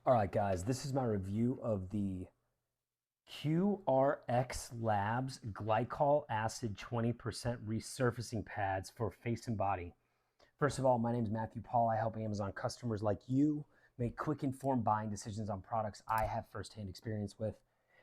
All right, guys, this is my review of the QRX Labs Glycol Acid 20% resurfacing pads for face and body. First of all, my name is Matthew Paul. I help Amazon customers like you make quick, informed buying decisions on products I have firsthand experience with.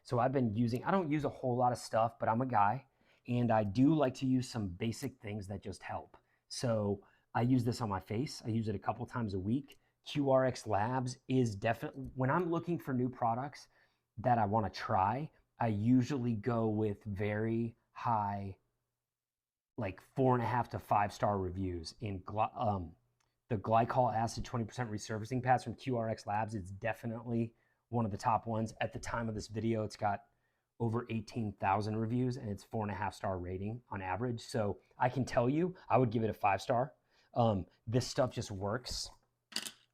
So I've been using, I don't use a whole lot of stuff, but I'm a guy, and I do like to use some basic things that just help. So I use this on my face. I use it a couple times a week. QRX Labs is definitely, when I'm looking for new products that I want to try, I usually go with very high, like 4.5 to 5 star reviews in the Glycol Acid 20% resurfacing pads from QRX Labs. It's definitely one of the top ones. At the time of this video, it's got over 18,000 reviews and it's 4.5 star rating on average. So I can tell you, I would give it a 5 star. This stuff just works.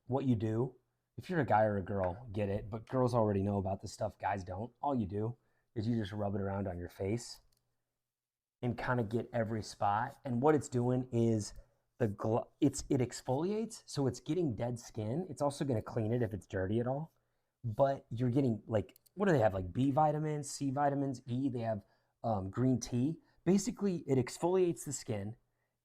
What you do, if you're a guy or a girl, get it, but girls already know about this stuff, guys don't. All you do is you just rub it around on your face and kind of get every spot. And what it's doing is it exfoliates, so it's getting dead skin. It's also going to clean it if it's dirty at all. But you're getting, like, what do they have? Like B vitamins, C vitamins, E. They have green tea. Basically, it exfoliates the skin.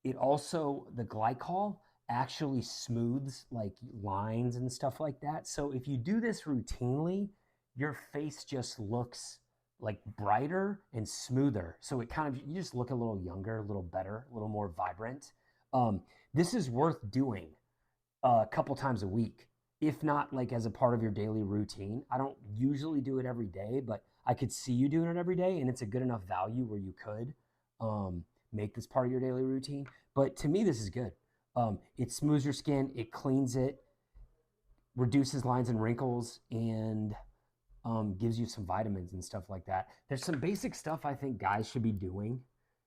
It also, the glycol actually smooths like lines and stuff like that. So if you do this routinely, your face just looks like brighter and smoother. So it kind of, you just look a little younger, a little better, a little more vibrant. This is worth doing a couple times a week, if not like as a part of your daily routine. I don't usually do it every day, but I could see you doing it every day, and it's a good enough value where you could make this part of your daily routine. But to me, this is good. It smooths your skin, it cleans it, reduces lines and wrinkles, and gives you some vitamins and stuff like that. There's some basic stuff I think guys should be doing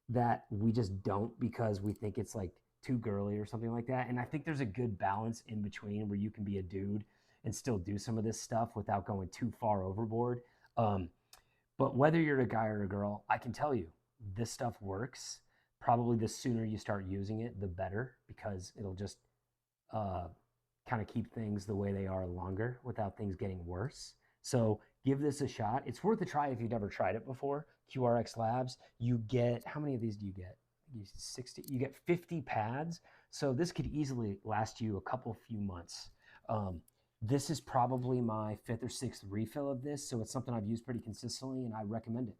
that we just don't because we think it's like too girly or something like that. And I think there's a good balance in between where you can be a dude and still do some of this stuff without going too far overboard. But whether you're a guy or a girl, I can tell you this stuff works. Probably the sooner you start using it, the better, because it'll just kind of keep things the way they are longer without things getting worse. So give this a shot. It's worth a try if you've never tried it before. QRX Labs, you get, how many of these do you get? 60, you get 50 pads. So this could easily last you a few months. This is probably my 5th or 6th refill of this. So it's something I've used pretty consistently and I recommend it.